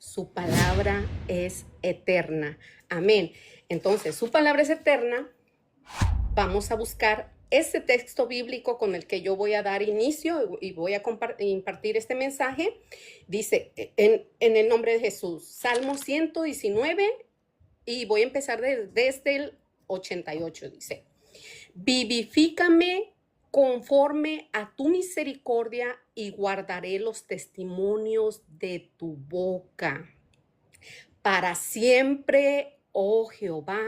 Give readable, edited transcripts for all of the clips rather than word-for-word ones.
su palabra es eterna. Amén. Entonces, su palabra es eterna. Vamos a buscar este texto bíblico con el que yo voy a dar inicio y voy a impartir este mensaje. Dice, en el nombre de Jesús, Salmo 119, y voy a empezar desde el 88, dice: vivifícame conforme a tu misericordia y guardaré los testimonios de tu boca. Para siempre, oh Jehová,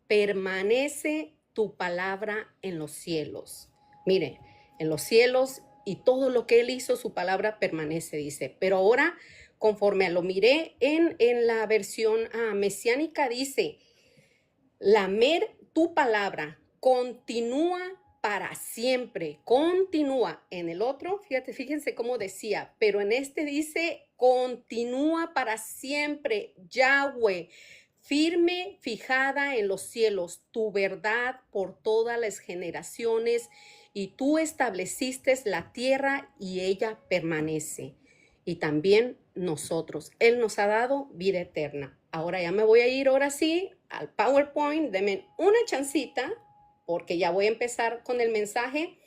permanece tu palabra en los cielos. Mire, en los cielos y todo lo que él hizo, su palabra permanece, dice. Pero ahora, conforme a lo miré en la versión mesiánica, dice: lamer tu palabra continúa para siempre, continúa. En el otro, fíjense cómo decía, pero en este dice continúa para siempre, Yahweh, firme, fijada en los cielos, tu verdad por todas las generaciones, y tú estableciste la tierra y ella permanece. Y también nosotros, Él nos ha dado vida eterna. Ahora ya me voy a ir ahora sí al PowerPoint, denme una chancita, porque ya voy a empezar con el mensaje.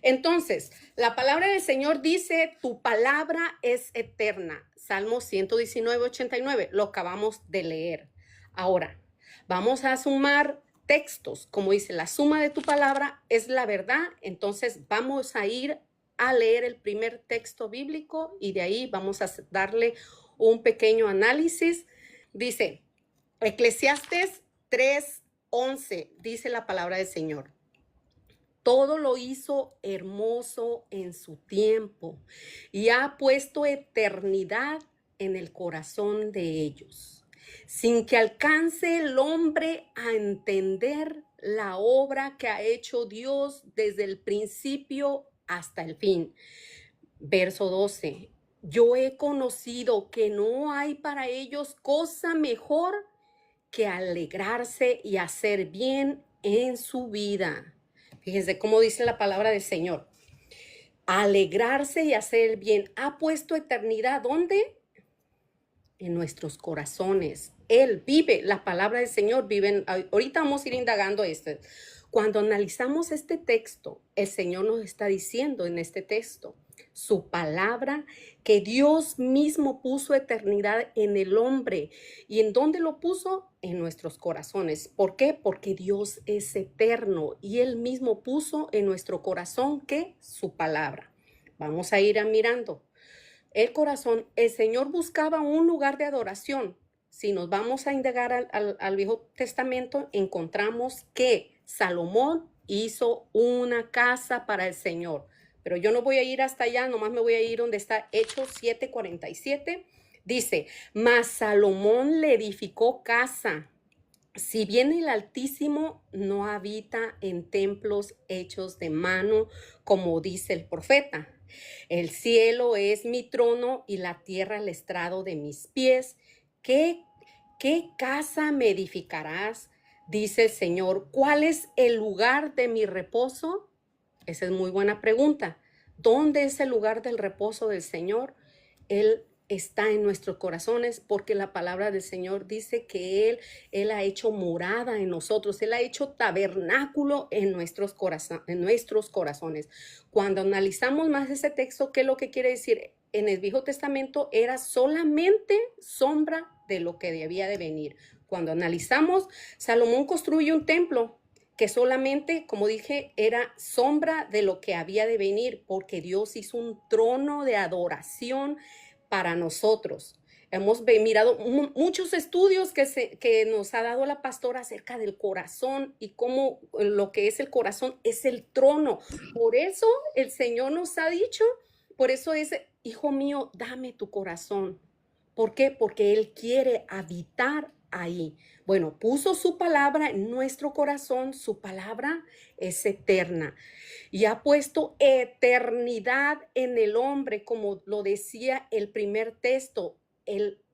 Entonces, la palabra del Señor dice, tu palabra es eterna. Salmo 119, 89, lo acabamos de leer. Ahora, vamos a sumar textos, como dice, la suma de tu palabra es la verdad. Entonces, vamos a ir a leer el primer texto bíblico y de ahí vamos a darle un pequeño análisis. Dice, Eclesiastes 3:11, dice la palabra del Señor: todo lo hizo hermoso en su tiempo y ha puesto eternidad en el corazón de ellos, sin que alcance el hombre a entender la obra que ha hecho Dios desde el principio hasta el fin. Verso 12. Yo he conocido que no hay para ellos cosa mejor que alegrarse y hacer bien en su vida. Fíjense cómo dice la palabra del Señor. Alegrarse y hacer bien. Ha puesto eternidad, ¿dónde? En nuestros corazones. Él vive, la palabra del Señor vive. Ahorita vamos a ir indagando esto. Cuando analizamos este texto, el Señor nos está diciendo en este texto, su palabra, que Dios mismo puso eternidad en el hombre. ¿Y en dónde lo puso? En nuestros corazones. ¿Por qué? Porque Dios es eterno y Él mismo puso en nuestro corazón, ¿qué? Su palabra. Vamos a ir mirando. El corazón, el Señor buscaba un lugar de adoración. Si nos vamos a indagar al Viejo Testamento, encontramos que Salomón hizo una casa para el Señor. Pero yo no voy a ir hasta allá, nomás me voy a ir donde está Hechos 7:47. Dice, mas Salomón le edificó casa. Si bien el Altísimo no habita en templos hechos de mano, como dice el profeta. El cielo es mi trono y la tierra el estrado de mis pies. ¿Qué casa me edificarás? Dice el Señor. ¿Cuál es el lugar de mi reposo? Esa es muy buena pregunta. ¿Dónde es el lugar del reposo del Señor? Él está en nuestros corazones, porque la palabra del Señor dice que Él ha hecho morada en nosotros, Él ha hecho tabernáculo en nuestros corazones. Cuando analizamos más ese texto, ¿qué es lo que quiere decir? En el Viejo Testamento era solamente sombra de lo que debía de venir. Cuando analizamos, Salomón construye un templo que solamente, como dije, era sombra de lo que había de venir, porque Dios hizo un trono de adoración para nosotros. Hemos mirado muchos estudios que nos ha dado la pastora acerca del corazón y cómo lo que es el corazón es el trono. Por eso el Señor nos ha dicho, por eso es, hijo mío, dame tu corazón. ¿Por qué? Porque Él quiere habitar ahí. Bueno, puso su palabra en nuestro corazón, su palabra es eterna y ha puesto eternidad en el hombre, como lo decía el primer texto.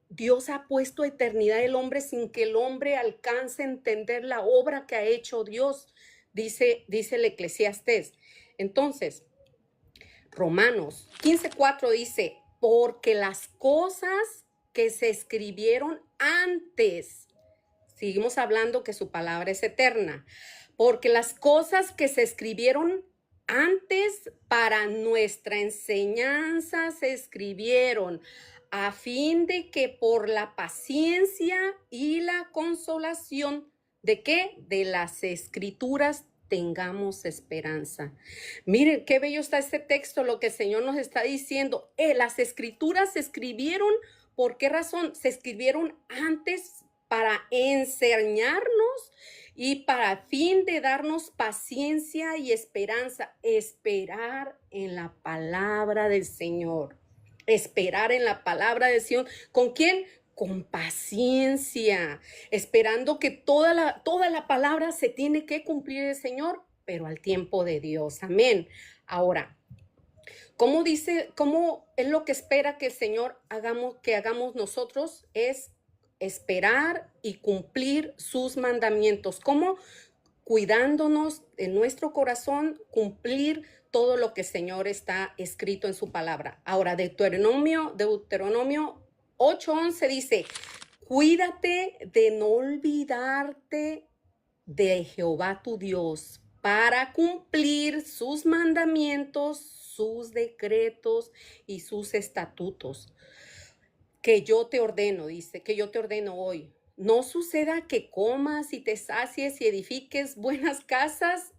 Dios ha puesto eternidad en el hombre sin que el hombre alcance a entender la obra que ha hecho Dios, dice el Eclesiastés. Entonces, Romanos 15:4 dice, porque las cosas que se escribieron antes. Seguimos hablando que su palabra es eterna, porque las cosas que se escribieron antes para nuestra enseñanza se escribieron a fin de que por la paciencia y la consolación ¿de qué? De las escrituras tengamos esperanza. Miren qué bello está este texto, lo que el Señor nos está diciendo. Las escrituras se escribieron, ¿por qué razón? Se escribieron antes para enseñarnos y para fin de darnos paciencia y esperanza. Esperar en la palabra del Señor. Esperar en la palabra del Señor. ¿Con quién? Con paciencia, esperando que toda la palabra se tiene que cumplir el Señor, pero al tiempo de Dios. Amén. Ahora, ¿cómo es lo que espera que el Señor hagamos nosotros? Es esperar y cumplir sus mandamientos. ¿Cómo? Cuidándonos en nuestro corazón, cumplir todo lo que el Señor está escrito en su palabra. Ahora, Deuteronomio 8:11 dice, cuídate de no olvidarte de Jehová tu Dios para cumplir sus mandamientos, sus decretos y sus estatutos. Que yo te ordeno, dice, que yo te ordeno hoy. No suceda que comas y te sacies y edifiques buenas casas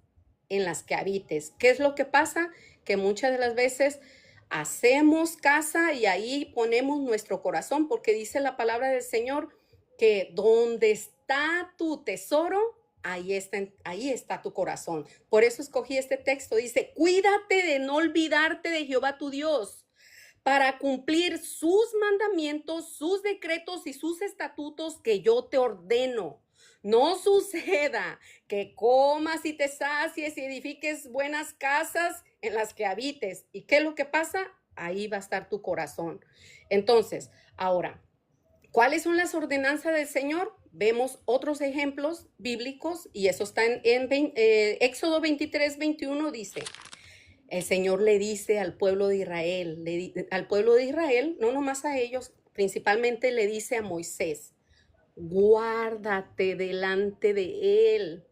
en las que habites. ¿Qué es lo que pasa? Que muchas de las veces hacemos casa y ahí ponemos nuestro corazón, porque dice la palabra del Señor que donde está tu tesoro, ahí está tu corazón. Por eso escogí este texto. Dice, cuídate de no olvidarte de Jehová tu Dios para cumplir sus mandamientos, sus decretos y sus estatutos que yo te ordeno. No suceda que comas y te sacies y edifiques buenas casas en las que habites. ¿Y qué es lo que pasa? Ahí va a estar tu corazón. Entonces, ahora, ¿cuáles son las ordenanzas del Señor? Vemos otros ejemplos bíblicos y eso está en Éxodo 23:21 dice, el Señor le dice al pueblo de Israel, no nomás a ellos, principalmente le dice a Moisés, guárdate delante de él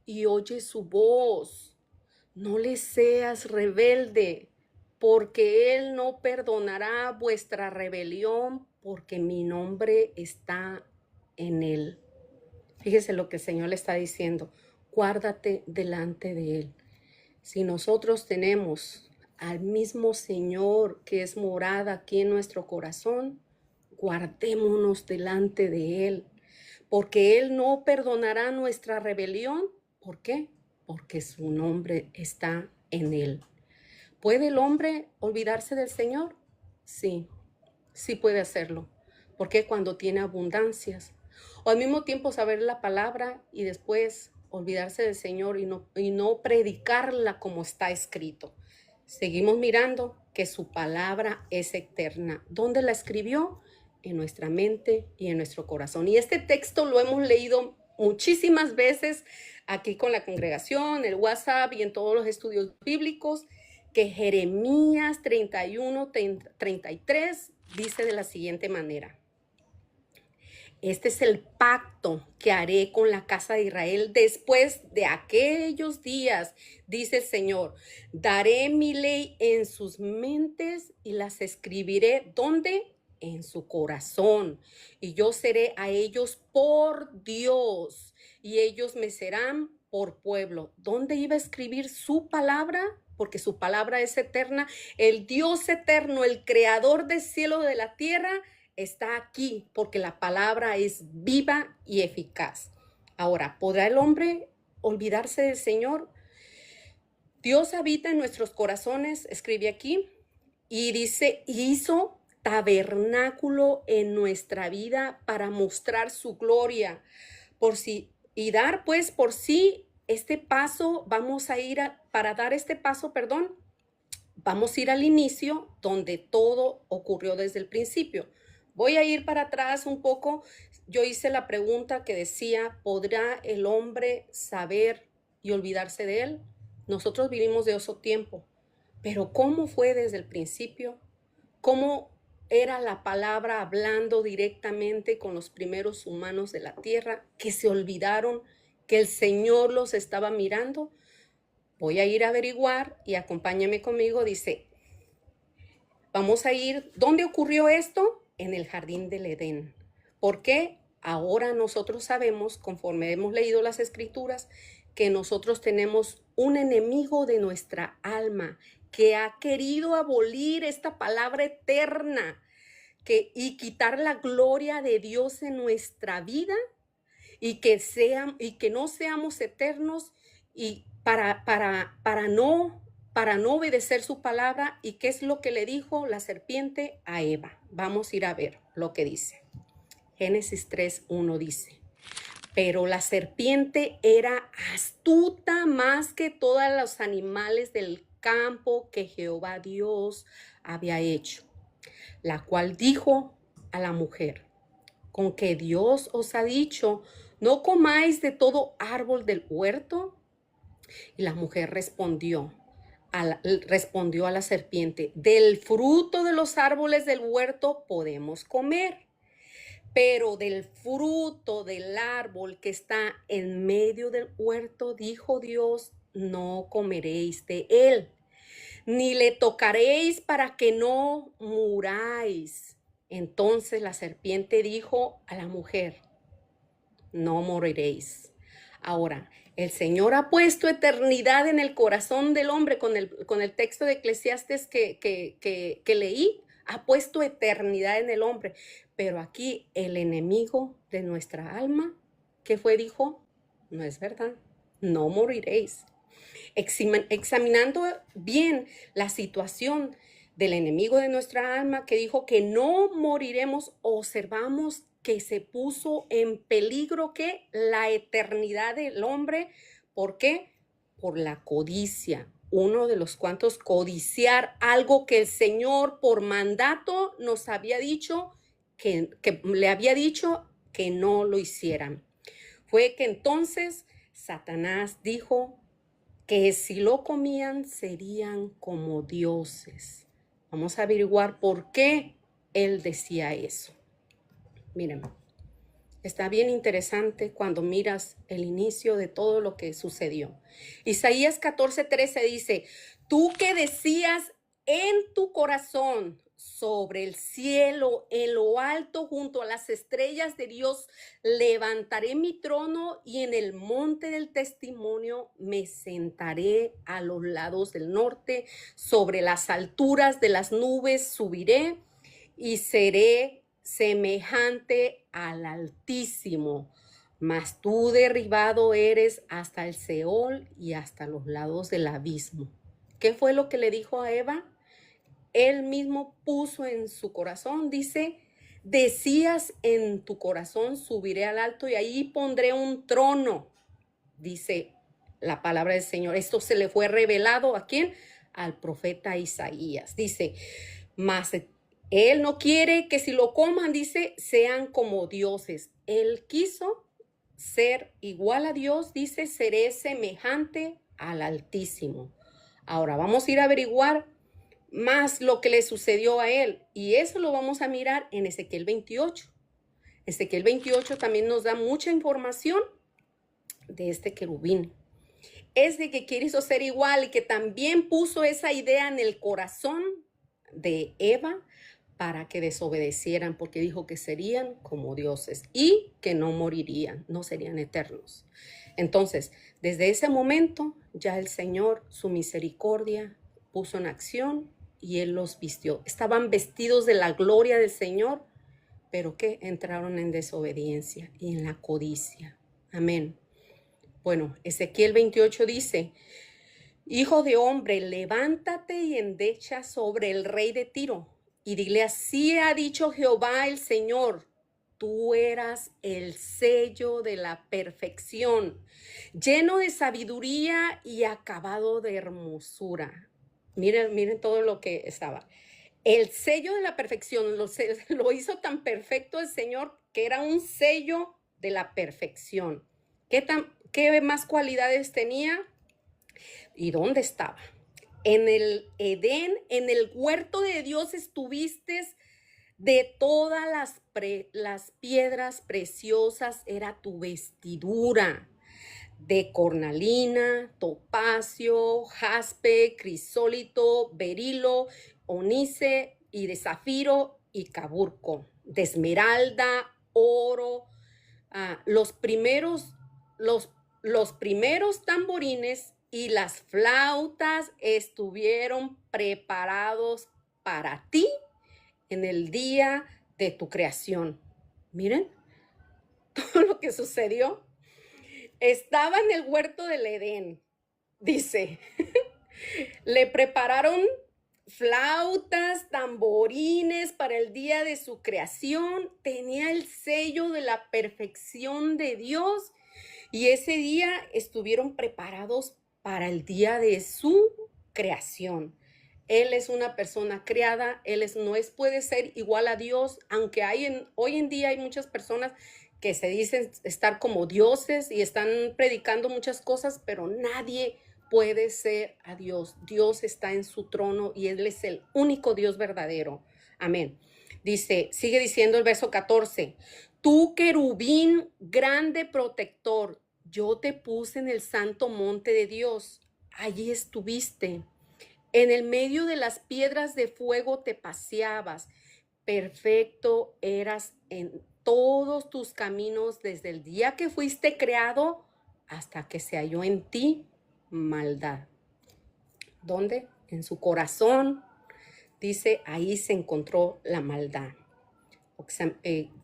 y oye su voz. No le seas rebelde, porque él no perdonará vuestra rebelión, porque mi nombre está en él. Fíjese lo que el Señor le está diciendo, guárdate delante de él. Si nosotros tenemos al mismo Señor que es morada aquí en nuestro corazón, guardémonos delante de él, porque él no perdonará nuestra rebelión. ¿Por qué? Porque su nombre está en él. ¿Puede el hombre olvidarse del Señor? Sí, sí puede hacerlo. Porque cuando tiene abundancias, o al mismo tiempo saber la palabra y después olvidarse del Señor y no predicarla como está escrito. Seguimos mirando que su palabra es eterna. ¿Dónde la escribió? En nuestra mente y en nuestro corazón. Y este texto lo hemos leído muchísimas veces aquí con la congregación, el WhatsApp y en todos los estudios bíblicos, que Jeremías 31:33 dice de la siguiente manera. Este es el pacto que haré con la casa de Israel después de aquellos días, dice el Señor. Daré mi ley en sus mentes y las escribiré, ¿dónde? En su corazón. Y yo seré a ellos por Dios y ellos me serán por pueblo. ¿Dónde iba a escribir su palabra? Porque su palabra es eterna. El Dios eterno, el creador del cielo y de la tierra, está aquí porque la palabra es viva y eficaz. Ahora, ¿podrá el hombre olvidarse del Señor? Dios habita en nuestros corazones, escribe aquí, y dice, hizo tabernáculo en nuestra vida para mostrar su gloria. Y dar pues por sí este paso, para dar este paso, vamos a ir al inicio donde todo ocurrió desde el principio. Voy a ir para atrás un poco. Yo hice la pregunta que decía, ¿podrá el hombre saber y olvidarse de él? Nosotros vivimos de otro tiempo, pero ¿cómo fue desde el principio? ¿Cómo era la palabra hablando directamente con los primeros humanos de la tierra que se olvidaron que el Señor los estaba mirando? Voy a ir a averiguar y acompáñame conmigo. Dice, vamos a ir, ¿dónde ocurrió esto? En el jardín del Edén. ¿Por qué? Ahora nosotros sabemos, conforme hemos leído las escrituras, que nosotros tenemos un enemigo de nuestra alma que ha querido abolir esta palabra eterna y quitar la gloria de Dios en nuestra vida y que no seamos eternos y para no obedecer su palabra. ¿Y qué es lo que le dijo la serpiente a Eva? Vamos a ir a ver lo que dice. Génesis 3:1 dice, pero la serpiente era astuta más que todos los animales del campo que Jehová Dios había hecho, la cual dijo a la mujer, con que Dios os ha dicho, no comáis de todo árbol del huerto. Y la mujer respondió a la serpiente, del fruto de los árboles del huerto podemos comer, pero del fruto del árbol que está en medio del huerto, dijo Dios, no comeréis de él, ni le tocaréis para que no muráis. Entonces la serpiente dijo a la mujer, no moriréis. Ahora, el Señor ha puesto eternidad en el corazón del hombre con el texto de Eclesiastes que leí, ha puesto eternidad en el hombre. Pero aquí el enemigo de nuestra alma, ¿qué fue? Dijo, no es verdad, no moriréis. Examinando bien la situación del enemigo de nuestra alma que dijo que no moriremos, observamos que se puso en peligro que la eternidad del hombre. ¿Por qué? Por la codicia. Uno de los cuantos, codiciar algo que el Señor por mandato nos había dicho, que le había dicho que no lo hicieran. Fue que entonces Satanás dijo que si lo comían serían como dioses. Vamos a averiguar por qué él decía eso. Miren, está bien interesante cuando miras el inicio de todo lo que sucedió. Isaías 14:13 dice, tú que decías en tu corazón, sobre el cielo, en lo alto, junto a las estrellas de Dios, levantaré mi trono y en el monte del testimonio me sentaré a los lados del norte, sobre las alturas de las nubes subiré y seré semejante al Altísimo. Mas tú derribado eres hasta el Seol y hasta los lados del abismo. ¿Qué fue lo que le dijo a Eva? Él mismo puso en su corazón, dice, decías en tu corazón, subiré al alto y ahí pondré un trono, dice la palabra del Señor. Esto se le fue revelado ¿a quién? Al profeta Isaías. Dice, mas él no quiere que si lo coman, dice, sean como dioses. Él quiso ser igual a Dios, dice, seré semejante al Altísimo. Ahora vamos a ir a averiguar más lo que le sucedió a él, y eso lo vamos a mirar en Ezequiel 28. Ezequiel 28 también nos da mucha información de este querubín. Es de que quiso ser igual y que también puso esa idea en el corazón de Eva para que desobedecieran, porque dijo que serían como dioses y que no morirían, no serían eternos. Entonces, desde ese momento ya el Señor, su misericordia, puso en acción y Él los vistió. Estaban vestidos de la gloria del Señor, pero que entraron en desobediencia y en la codicia. Amén. Bueno, Ezequiel 28 dice, hijo de hombre, levántate y endecha sobre el rey de Tiro y dile, así ha dicho Jehová el Señor, tú eras el sello de la perfección, lleno de sabiduría y acabado de hermosura. Miren todo lo que estaba. El sello de la perfección lo hizo tan perfecto el Señor que era un sello de la perfección. ¿Qué más cualidades tenía? ¿Y dónde estaba? En el Edén, en el huerto de Dios estuviste De todas las piedras preciosas era tu vestidura, de cornalina, topacio, jaspe, crisólito, berilo, onice y de zafiro y caburco, de esmeralda, oro. Los, los primeros tamborines y las flautas estuvieron preparados para ti en el día de tu creación. Miren todo lo que sucedió. Estaba en el huerto del Edén, dice. Le prepararon flautas, tamborines para el día de su creación. Tenía el sello de la perfección de Dios. Y ese día estuvieron preparados para el día de su creación. Él es una persona creada, puede ser igual a Dios, aunque hoy en día hay muchas personas que se dicen estar como dioses y están predicando muchas cosas, pero nadie puede ser a Dios. Dios está en su trono y Él es el único Dios verdadero. Amén. Sigue diciendo el verso 14, tú querubín grande protector, yo te puse en el santo monte de Dios, allí estuviste. En el medio de las piedras de fuego te paseabas. Perfecto eras en todos tus caminos desde el día que fuiste creado hasta que se halló en ti maldad. ¿Dónde? En su corazón. Dice, ahí se encontró la maldad.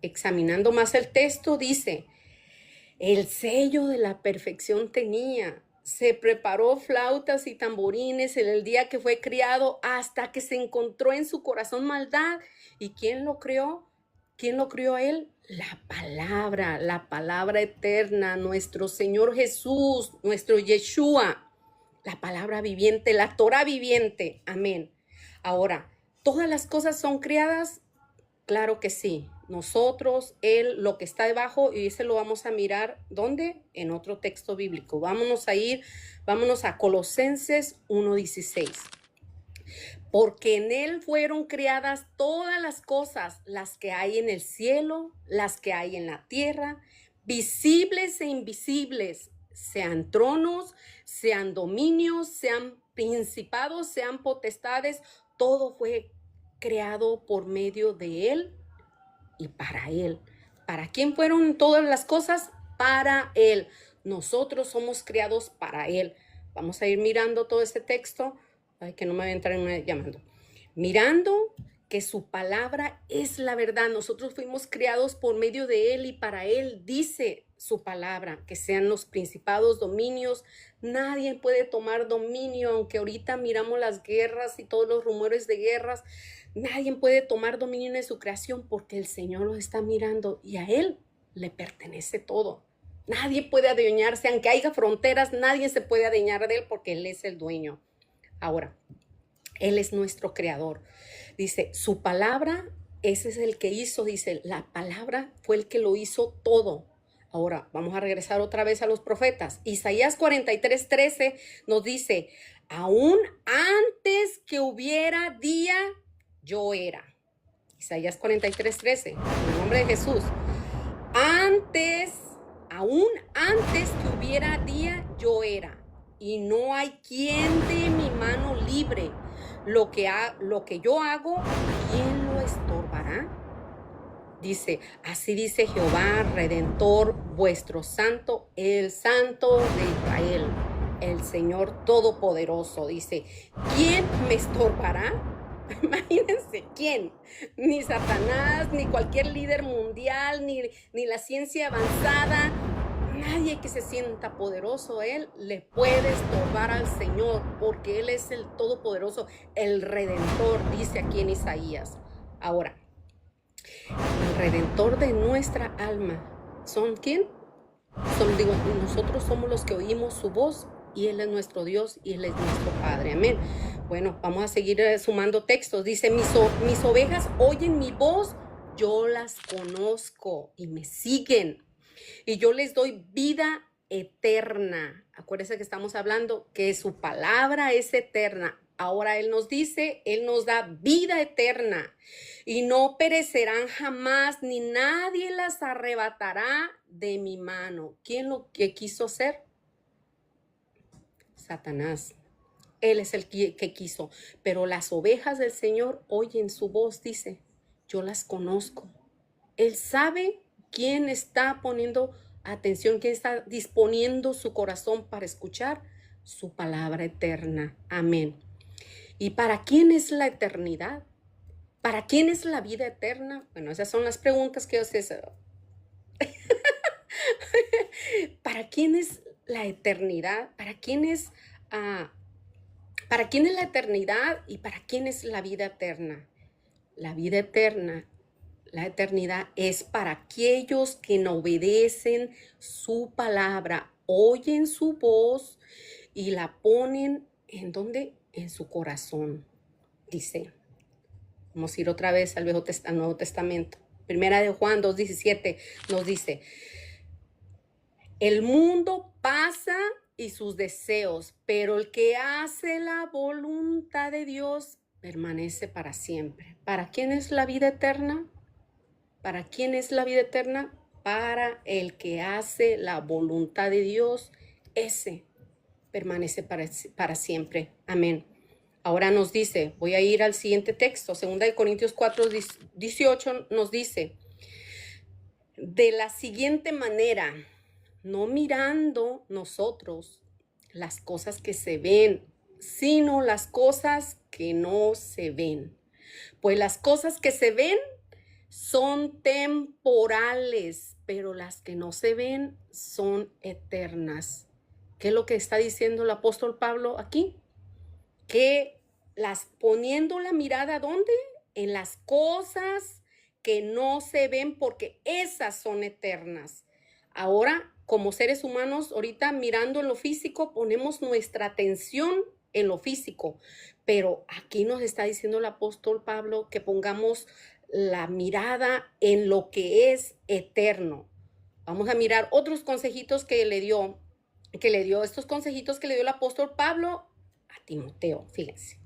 Examinando más el texto, dice, el sello de la perfección tenía. Se preparó flautas y tamborines en el día que fue criado hasta que se encontró en su corazón maldad. ¿Y quién lo creó? ¿Quién lo crió a él? La palabra eterna, nuestro Señor Jesús, nuestro Yeshua, la palabra viviente, la Torah viviente. Amén. Ahora, ¿todas las cosas son creadas? Claro que sí. Nosotros, Él, lo que está debajo, y ese lo vamos a mirar, ¿dónde? En otro texto bíblico. Vámonos a Colosenses 1:16. Porque en Él fueron creadas todas las cosas, las que hay en el cielo, las que hay en la tierra, visibles e invisibles, sean tronos, sean dominios, sean principados, sean potestades, todo fue creado por medio de Él y para Él. ¿Para quién fueron todas las cosas? Para Él. Nosotros somos creados para Él. Vamos a ir mirando todo este texto. Ay, que no me voy a entrar llamando. Mirando que su palabra es la verdad. Nosotros fuimos creados por medio de Él y para Él dice su palabra, que sean los principados, dominios. Nadie puede tomar dominio, aunque ahorita miramos las guerras y todos los rumores de guerras. Nadie puede tomar dominio de su creación porque el Señor lo está mirando y a Él le pertenece todo. Nadie puede adueñarse, aunque haya fronteras, nadie se puede adueñar de Él porque Él es el dueño. Ahora, Él es nuestro creador. Dice, su palabra, ese es el que hizo, dice, la palabra fue el que lo hizo todo. Ahora, vamos a regresar otra vez a los profetas. Isaías 43:13 nos dice, aún antes que hubiera día, yo era. Isaías 43:13, en el nombre de Jesús. Aún antes que hubiera día, yo era. Y no hay quien de mi mano libre. Lo que yo hago, ¿quién lo estorbará? Dice, así dice Jehová, Redentor, vuestro santo, el Santo de Israel, el Señor Todopoderoso. Dice, ¿quién me estorbará? Imagínense, ¿quién? Ni Satanás, ni cualquier líder mundial, ni la ciencia avanzada. Nadie que se sienta poderoso, Él le puede estorbar al Señor, porque Él es el Todopoderoso, el Redentor, dice aquí en Isaías. Ahora, el Redentor de nuestra alma, ¿son quién? Nosotros somos los que oímos su voz y Él es nuestro Dios y Él es nuestro Padre. Amén. Bueno, vamos a seguir sumando textos. Dice, mis ovejas oyen mi voz, yo las conozco y me siguen. Y yo les doy vida eterna. Acuérdense que estamos hablando que su palabra es eterna. Ahora Él nos dice, Él nos da vida eterna y no perecerán jamás, ni nadie las arrebatará de mi mano. ¿Quién lo que quiso hacer? Satanás. Él es el que quiso. Pero las ovejas del Señor oyen su voz, dice, yo las conozco. Él sabe quién está poniendo atención, quién está disponiendo su corazón para escuchar su palabra eterna. Amén. ¿Y para quién es la eternidad? ¿Para quién es la vida eterna? Bueno, esas son las preguntas que yo sé. ¿Para quién es la eternidad? ¿Para quién es la eternidad y para quién es la vida eterna? La vida eterna, la eternidad es para aquellos que no obedecen su palabra, oyen su voz y la ponen ¿en dónde? En su corazón. Dice, vamos a ir otra vez al Nuevo Testamento. Primera de Juan 2:17 nos dice, el mundo pasa y sus deseos, pero el que hace la voluntad de Dios permanece para siempre. ¿Para quién es la vida eterna? ¿Para quién es la vida eterna? Para el que hace la voluntad de Dios, ese permanece para siempre. Amén. Ahora nos dice, voy a ir al siguiente texto, 2 Corintios 4:18 nos dice, de la siguiente manera, no mirando nosotros las cosas que se ven, sino las cosas que no se ven. Pues las cosas que se ven son temporales, pero las que no se ven son eternas. ¿Qué es lo que está diciendo el apóstol Pablo aquí? Que poniendo la mirada, ¿dónde? En las cosas que no se ven, porque esas son eternas. Ahora, como seres humanos, ahorita mirando en lo físico, ponemos nuestra atención en lo físico, pero aquí nos está diciendo el apóstol Pablo que pongamos la mirada en lo que es eterno. Vamos a mirar otros consejitos que le dio estos consejitos que le dio el apóstol Pablo a Timoteo, fíjense.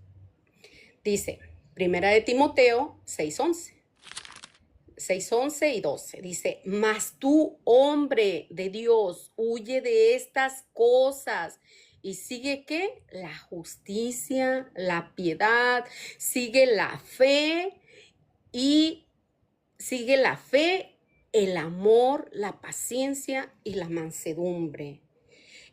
Dice, primera de Timoteo 6:11 y 12. Dice, mas tú, hombre de Dios, huye de estas cosas y sigue ¿qué? La justicia, la piedad, sigue la fe, el amor, la paciencia y la mansedumbre.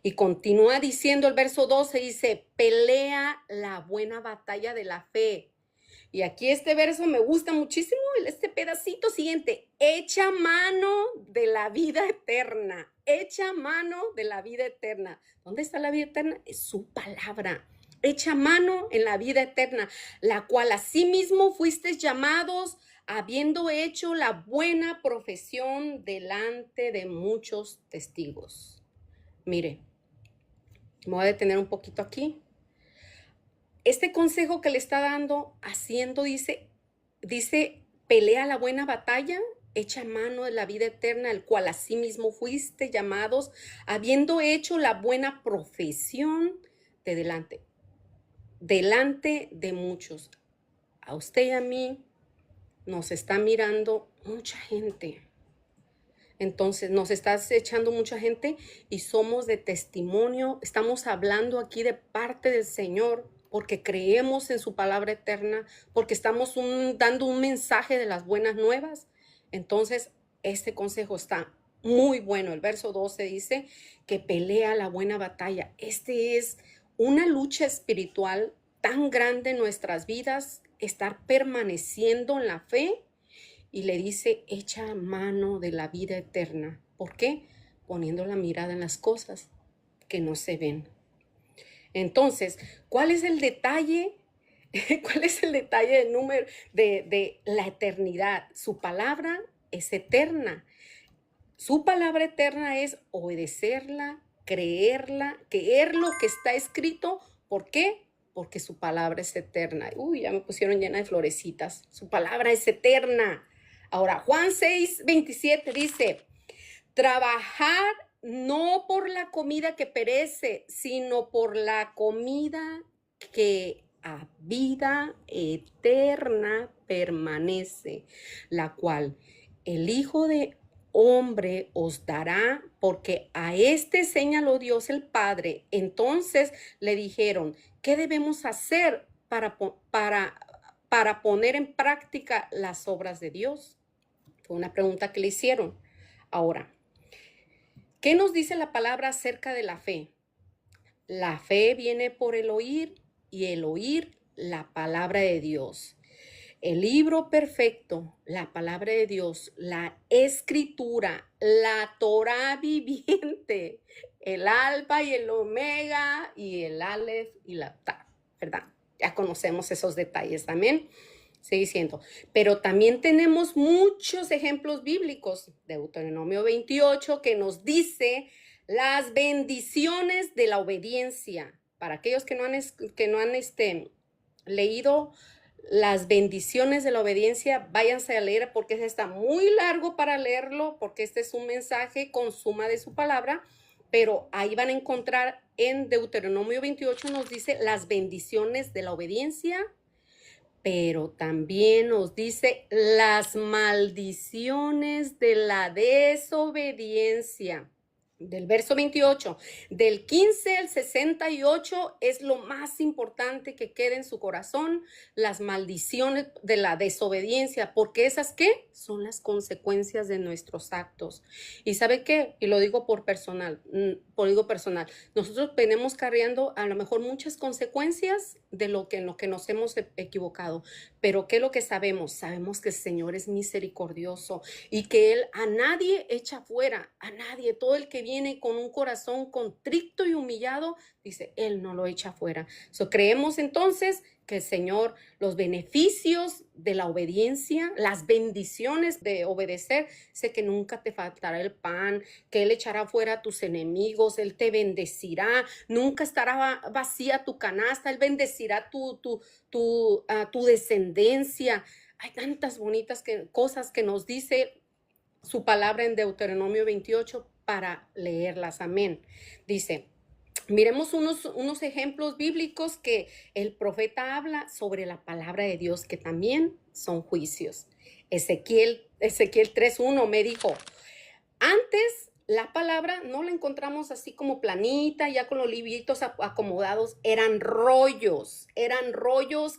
Y continúa diciendo el verso 12, dice, pelea la buena batalla de la fe. Y aquí este verso me gusta muchísimo, este pedacito siguiente, echa mano de la vida eterna, echa mano de la vida eterna. ¿Dónde está la vida eterna? Es su palabra. Echa mano en la vida eterna, la cual asimismo fuisteis llamados, habiendo hecho la buena profesión delante de muchos testigos. Mire, me voy a detener un poquito aquí. Este consejo que le está dando, dice, pelea la buena batalla, echa mano de la vida eterna, el cual asimismo fuiste llamados, habiendo hecho la buena profesión delante de muchos. A usted y a mí nos está mirando mucha gente. Entonces nos estás echando mucha gente y somos de testimonio. Estamos hablando aquí de parte del Señor porque creemos en su palabra eterna, porque estamos dando un mensaje de las buenas nuevas. Entonces este consejo está muy bueno. El verso 12 dice que pelea la buena batalla. Este es una lucha espiritual tan grande en nuestras vidas, estar permaneciendo en la fe. Y le dice, echa mano de la vida eterna. ¿Por qué? Poniendo la mirada en las cosas que no se ven. Entonces, ¿cuál es el detalle? ¿Cuál es el detalle de la eternidad? Su palabra es eterna. Su palabra eterna es obedecerla, creerla, creer lo que está escrito. ¿Por qué? Porque su palabra es eterna. Uy, ya me pusieron llena de florecitas. Su palabra es eterna. Ahora, Juan 6:27 dice, trabajar no por la comida que perece, sino por la comida que a vida eterna permanece, la cual el Hijo de Hombre os dará, porque a este señaló Dios el Padre. Entonces le dijeron, ¿qué debemos hacer para poner en práctica las obras de Dios? Fue una pregunta que le hicieron. Ahora, ¿qué nos dice la palabra acerca de la fe? La fe viene por el oír y el oír la palabra de Dios. El libro perfecto, la palabra de Dios, la escritura, la Torá viviente, el alfa y el omega y el alef y la ta, ¿verdad? Ya conocemos esos detalles también. Sigue diciendo, pero también tenemos muchos ejemplos bíblicos. Deuteronomio 28 que nos dice las bendiciones de la obediencia. Para aquellos que no han leído las bendiciones de la obediencia, váyanse a leer porque está muy largo para leerlo, porque este es un mensaje con suma de su palabra, pero ahí van a encontrar en Deuteronomio 28 nos dice las bendiciones de la obediencia, pero también nos dice las maldiciones de la desobediencia. Del verso 28, del 15 al 68 es lo más importante que quede en su corazón, las maldiciones de la desobediencia, porque esas ¿qué? Son las consecuencias de nuestros actos. ¿Y sabe qué? Y lo digo por personal, nosotros venimos cargando a lo mejor muchas consecuencias de en lo que nos hemos equivocado, pero ¿qué es lo que sabemos? Sabemos que el Señor es misericordioso y que Él a nadie echa fuera, a nadie, todo el que viene con un corazón contrito y humillado, dice, Él no lo echa fuera. Creemos entonces que el Señor, los beneficios de la obediencia, las bendiciones de obedecer, sé que nunca te faltará el pan, que Él echará fuera a tus enemigos, Él te bendecirá, nunca estará vacía tu canasta, Él bendecirá tu descendencia. Hay tantas bonitas cosas que nos dice su palabra en Deuteronomio 28 para leerlas. Amén. Dice, miremos unos ejemplos bíblicos que el profeta habla sobre la palabra de Dios, que también son juicios. Ezequiel 3:1 me dijo, antes la palabra no la encontramos así como planita, ya con los libritos acomodados, eran rollos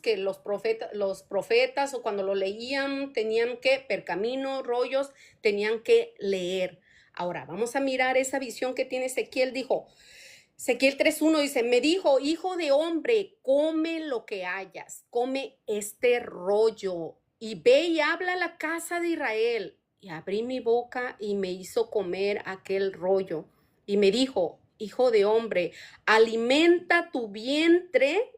que los profetas o cuando lo leían tenían que, pergamino, rollos, tenían que leer. Ahora, vamos a mirar esa visión que tiene Ezequiel. Dijo, Ezequiel 3:1 dice, me dijo, hijo de hombre, come lo que hayas, come este rollo y ve y habla a la casa de Israel. Y abrí mi boca y me hizo comer aquel rollo. Y me dijo, hijo de hombre, alimenta tu vientre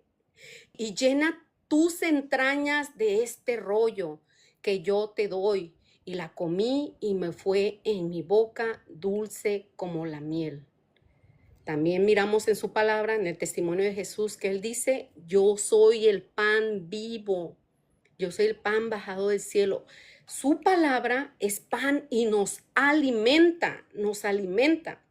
y llena tus entrañas de este rollo que yo te doy. Y la comí y me fue en mi boca dulce como la miel. También miramos en su palabra, en el testimonio de Jesús, que Él dice, yo soy el pan vivo, yo soy el pan bajado del cielo. Su palabra es pan y nos alimenta, nos alimenta.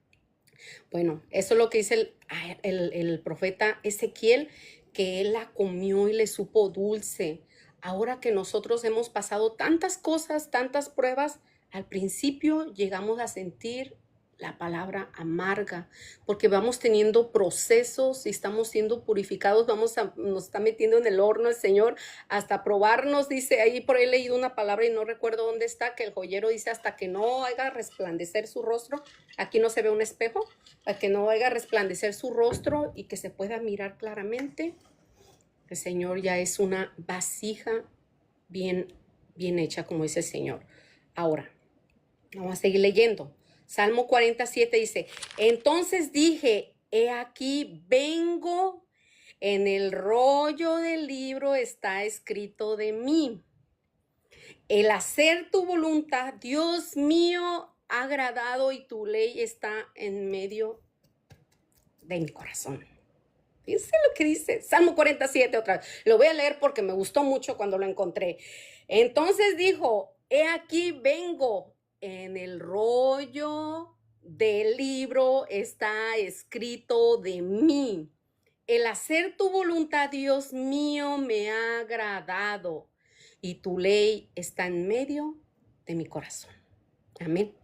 Bueno, eso es lo que dice el profeta Ezequiel, que él la comió y le supo dulce. Ahora que nosotros hemos pasado tantas cosas, tantas pruebas, al principio llegamos a sentir la palabra amarga, porque vamos teniendo procesos y estamos siendo purificados, nos está metiendo en el horno el Señor hasta probarnos, dice, ahí por ahí he leído una palabra y no recuerdo dónde está, que el joyero dice hasta que no haga resplandecer su rostro, aquí no se ve un espejo, hasta que no haga resplandecer su rostro y que se pueda mirar claramente, el Señor ya es una vasija bien hecha, como dice el Señor. Ahora, vamos a seguir leyendo. Salmo 47 dice, entonces dije, he aquí vengo, en el rollo del libro está escrito de mí. El hacer tu voluntad, Dios mío, ha agradado y tu ley está en medio de mi corazón. Fíjense lo que dice Salmo 47 otra vez. Lo voy a leer porque me gustó mucho cuando lo encontré. Entonces dijo, he aquí vengo. En el rollo del libro está escrito de mí. el hacer tu voluntad, Dios mío, me ha agradado y tu ley está en medio de mi corazón. Amén.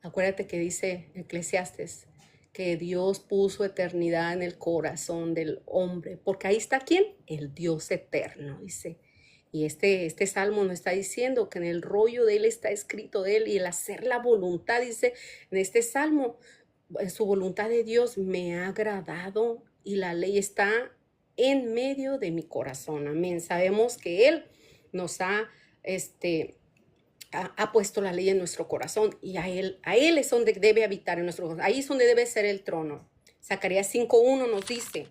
Acuérdate que dice Eclesiastes que Dios puso eternidad en el corazón del hombre, porque ahí está ¿quién? El Dios eterno, dice. Y este salmo nos está diciendo que en el rollo de él está escrito de él, y el hacer la voluntad, dice en este salmo, su voluntad de Dios me ha agradado y la ley está en medio de mi corazón. Amén. Sabemos que él nos ha puesto la ley en nuestro corazón, y a él es donde debe habitar en nuestro corazón. Ahí es donde debe ser el trono. Zacarías 5:1 nos dice,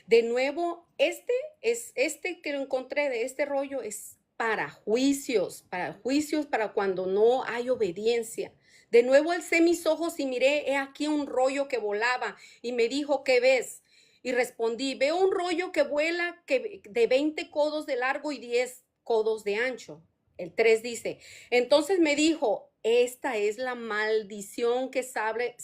de nuevo, este que lo encontré de este rollo es para juicios, para cuando no hay obediencia. De nuevo alcé mis ojos y miré, he aquí un rollo que volaba, y me dijo, ¿qué ves? Y respondí, veo un rollo que vuela de 20 codos de largo y 10 codos de ancho. El 3 dice, entonces me dijo, esta es la maldición que sale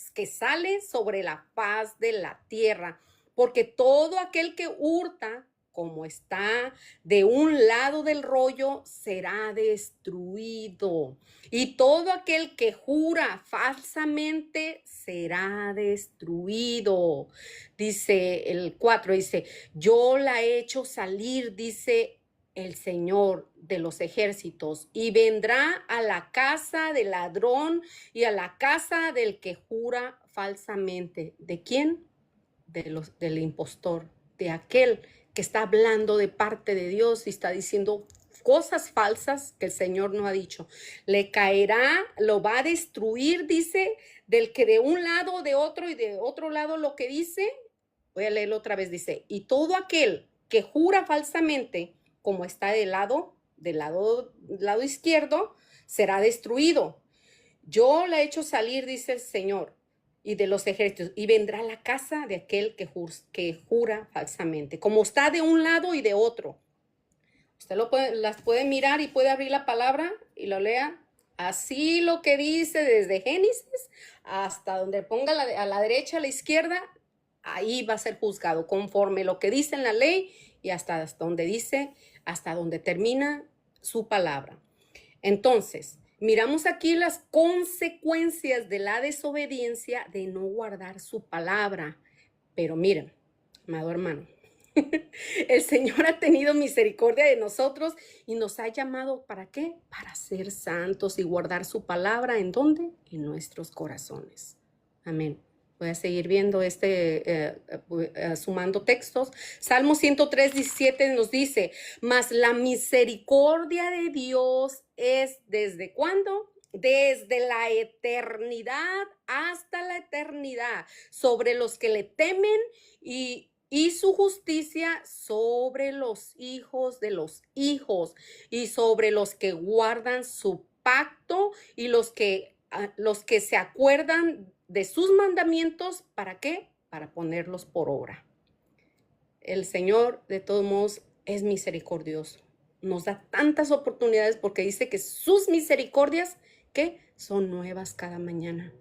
sobre la faz de la tierra, porque todo aquel que hurta, como está de un lado del rollo, será destruido. Y todo aquel que jura falsamente será destruido. Dice el 4, dice, yo la he hecho salir, dice el Señor de los ejércitos, y vendrá a la casa del ladrón y a la casa del que jura falsamente. ¿De quién? Del impostor, de aquel que está hablando de parte de Dios y está diciendo cosas falsas que el Señor no ha dicho. Le caerá, lo va a destruir, dice, del que de un lado, de otro y de otro lado lo que dice. Voy a leerlo otra vez, dice, y todo aquel que jura falsamente, como está del lado izquierdo, será destruido. Yo la he hecho salir, dice el Señor, y de los ejércitos, y vendrá a la casa de aquel que jura falsamente, como está de un lado y de otro. Usted las puede mirar y puede abrir la palabra y lo lea. Así lo que dice desde Génesis hasta donde ponga a la derecha, a la izquierda, ahí va a ser juzgado conforme lo que dice en la ley y hasta donde dice, hasta donde termina su palabra. Entonces, miramos aquí las consecuencias de la desobediencia de no guardar su palabra. Pero miren, amado hermano, el Señor ha tenido misericordia de nosotros y nos ha llamado, ¿para qué? Para ser santos y guardar su palabra. ¿En dónde? En nuestros corazones. Amén. Voy a seguir viendo sumando textos. Salmo 103:17 nos dice, mas la misericordia de Dios es ¿desde cuándo? Desde la eternidad hasta la eternidad, sobre los que le temen y su justicia sobre los hijos de los hijos y sobre los que guardan su pacto y los que se acuerdan de sus mandamientos. ¿Para qué? Para ponerlos por obra. El Señor, de todos modos, es misericordioso. Nos da tantas oportunidades porque dice que sus misericordias, ¿qué? Son nuevas cada mañana.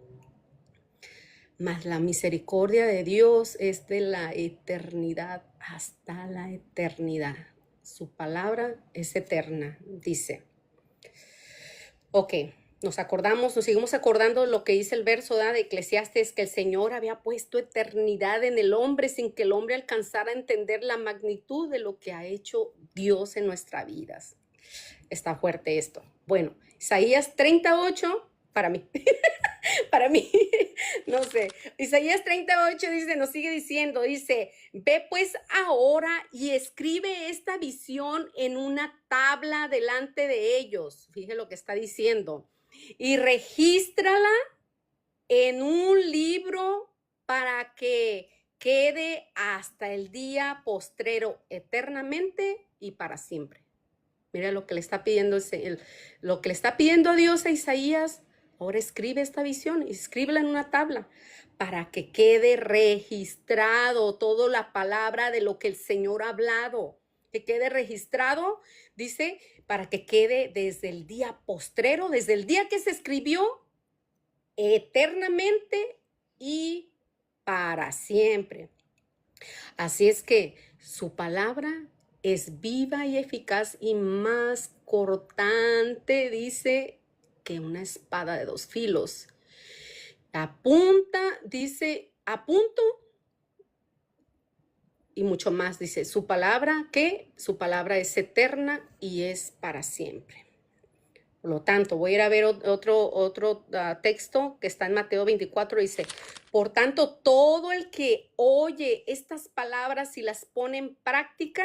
Mas la misericordia de Dios es de la eternidad hasta la eternidad. Su palabra es eterna, dice. Ok, nos seguimos acordando de lo que dice el verso de Eclesiastes, que el Señor había puesto eternidad en el hombre sin que el hombre alcanzara a entender la magnitud de lo que ha hecho Dios en nuestras vidas. Está fuerte esto. Bueno, Isaías 38, para mí, no sé. Isaías 38 dice, nos sigue diciendo, dice, ve pues ahora y escribe esta visión en una tabla delante de ellos. Fíjese lo que está diciendo. Y regístrala en un libro para que quede hasta el día postrero eternamente y para siempre. Mira lo que le está pidiendo lo que le está pidiendo a Dios a Isaías. Ahora escribe esta visión, escríbela en una tabla para que quede registrado toda la palabra de lo que el Señor ha hablado. Que quede registrado, dice, para que quede desde el día postrero, desde el día que se escribió, eternamente y para siempre. Así es que su palabra es viva y eficaz y más cortante, dice, que una espada de dos filos. Apunta, dice, a punto y mucho más, dice, su palabra, ¿qué? Su palabra es eterna y es para siempre. Por lo tanto, voy a ir a ver otro texto que está en Mateo 24, dice, por tanto, todo el que oye estas palabras y las pone en práctica,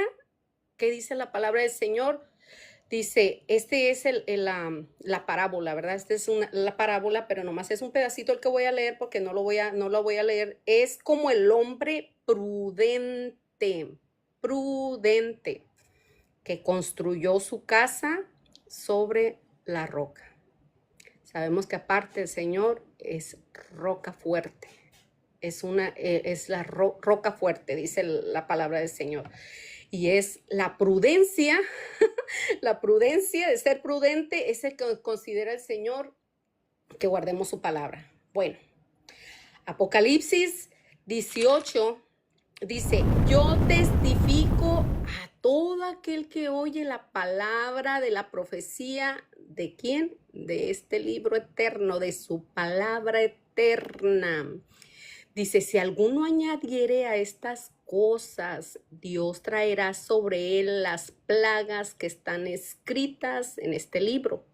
¿qué dice la palabra del Señor? Dice, este es la parábola, ¿verdad? Esta es la parábola, pero nomás es un pedacito el que voy a leer porque no lo voy a leer. Es como el hombre prudente, que construyó su casa sobre la roca. Sabemos que aparte el Señor es roca fuerte. Es la roca fuerte, dice la palabra del Señor. Y es la prudencia, la prudencia de ser prudente es el que considera el Señor que guardemos su palabra. Bueno, Apocalipsis 18 dice, yo testifico a todo aquel que oye la palabra de la profecía, ¿de quién? De este libro eterno, de su palabra eterna. Dice, si alguno añadiere a estas cosas, Dios traerá sobre él las plagas que están escritas en este libro.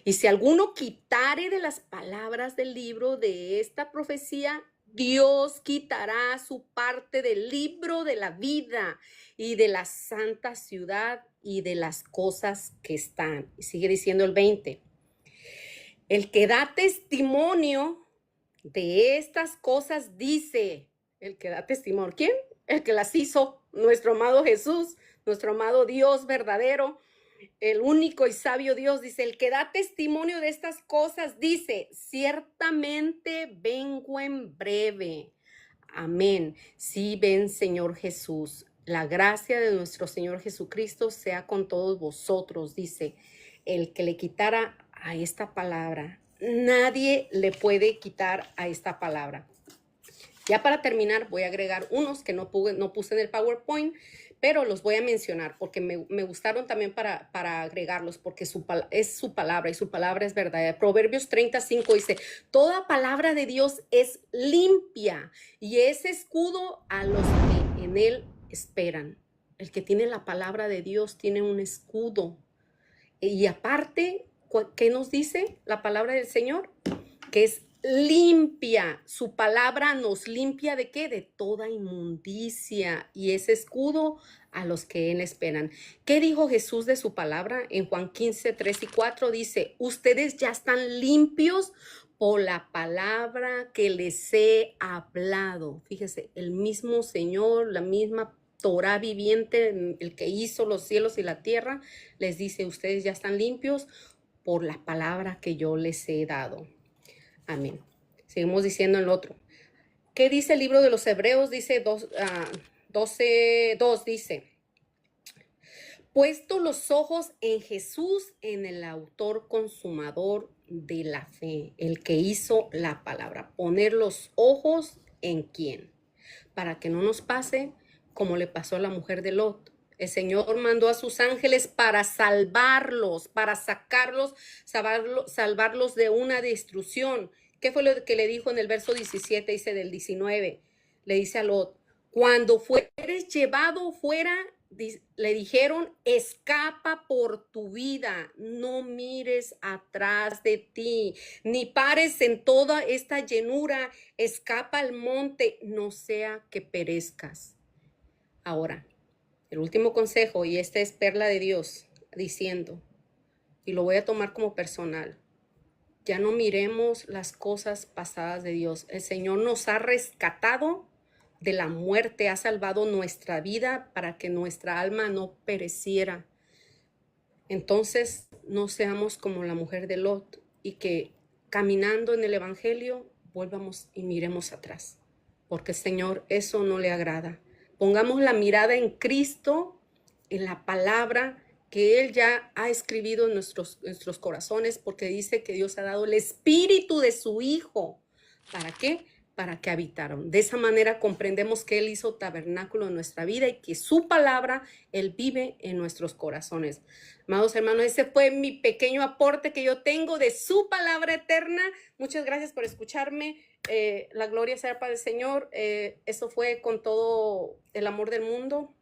Y si alguno quitare de las palabras del libro de esta profecía, Dios quitará su parte del libro de la vida y de la santa ciudad y de las cosas que están. Y sigue diciendo el 20. El que da testimonio de estas cosas dice, el que da testimonio, ¿quién? El que las hizo, nuestro amado Jesús, nuestro amado Dios verdadero, el único y sabio Dios, dice, el que da testimonio de estas cosas dice, ciertamente vengo en breve. Amén. Sí, ven, Señor Jesús. La gracia de nuestro Señor Jesucristo sea con todos vosotros, dice, el que le quitara a esta palabra. Nadie le puede quitar a esta palabra. Ya para terminar, voy a agregar unos que no puse en el PowerPoint, pero los voy a mencionar porque me gustaron también para agregarlos, porque es su palabra y su palabra es verdadera. Proverbios 35 dice, toda palabra de Dios es limpia y es escudo a los que en él esperan. El que tiene la palabra de Dios tiene un escudo. Y aparte, ¿qué nos dice la palabra del Señor? Que es limpia. Su palabra nos limpia ¿de qué? De toda inmundicia y es escudo a los que en esperan. ¿Qué dijo Jesús de su palabra? En Juan 15, 3 y 4 dice, ustedes ya están limpios por la palabra que les he hablado. Fíjese, el mismo Señor, la misma Torah viviente, el que hizo los cielos y la tierra, les dice, ustedes ya están limpios por la palabra que yo les he dado. Amén. Seguimos diciendo el otro. ¿Qué dice el libro de los Hebreos? Dice 12:2 dice, puesto los ojos en Jesús, en el autor consumador de la fe, el que hizo la palabra. Poner los ojos en quién, para que no nos pase como le pasó a la mujer de Lot. El Señor mandó a sus ángeles para salvarlos, para sacarlos, salvarlos de una destrucción. ¿Qué fue lo que le dijo en el verso 17, dice del 19? Le dice a Lot, cuando fueres llevado fuera, le dijeron, escapa por tu vida, no mires atrás de ti, ni pares en toda esta llanura, escapa al monte, no sea que perezcas. Ahora, el último consejo, y esta es perla de Dios, diciendo, y lo voy a tomar como personal, ya no miremos las cosas pasadas de Dios. El Señor nos ha rescatado de la muerte, ha salvado nuestra vida para que nuestra alma no pereciera. Entonces, no seamos como la mujer de Lot y que caminando en el Evangelio volvamos y miremos atrás, porque Señor, eso no le agrada. Pongamos la mirada en Cristo, en la palabra que Él ya ha escrito en nuestros corazones, porque dice que Dios ha dado el espíritu de su Hijo. ¿Para qué? para que habitaron. De esa manera comprendemos que Él hizo tabernáculo en nuestra vida y que su palabra, Él vive en nuestros corazones. Amados hermanos, ese fue mi pequeño aporte que yo tengo de su palabra eterna. Muchas gracias por escucharme. La gloria sea para el Señor. Eso fue con todo el amor del mundo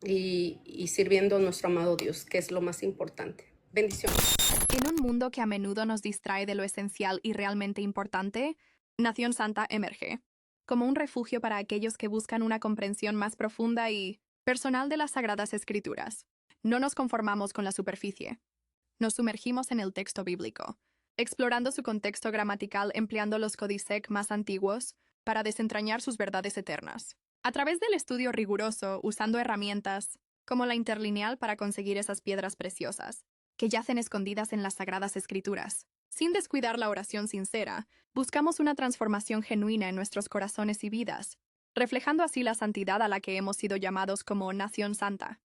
y sirviendo a nuestro amado Dios, que es lo más importante. Bendiciones. En un mundo que a menudo nos distrae de lo esencial y realmente importante, Nación Santa emerge como un refugio para aquellos que buscan una comprensión más profunda y personal de las Sagradas Escrituras. No nos conformamos con la superficie. Nos sumergimos en el texto bíblico, explorando su contexto gramatical empleando los códices más antiguos para desentrañar sus verdades eternas. A través del estudio riguroso, usando herramientas como la interlineal para conseguir esas piedras preciosas, que yacen escondidas en las Sagradas Escrituras. Sin descuidar la oración sincera, buscamos una transformación genuina en nuestros corazones y vidas, reflejando así la santidad a la que hemos sido llamados como Nación Santa.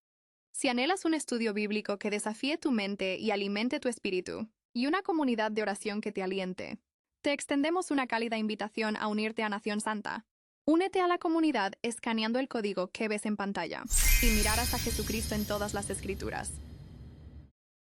Si anhelas un estudio bíblico que desafíe tu mente y alimente tu espíritu, y una comunidad de oración que te aliente, te extendemos una cálida invitación a unirte a Nación Santa. Únete a la comunidad escaneando el código que ves en pantalla y mirarás a Jesucristo en todas las Escrituras.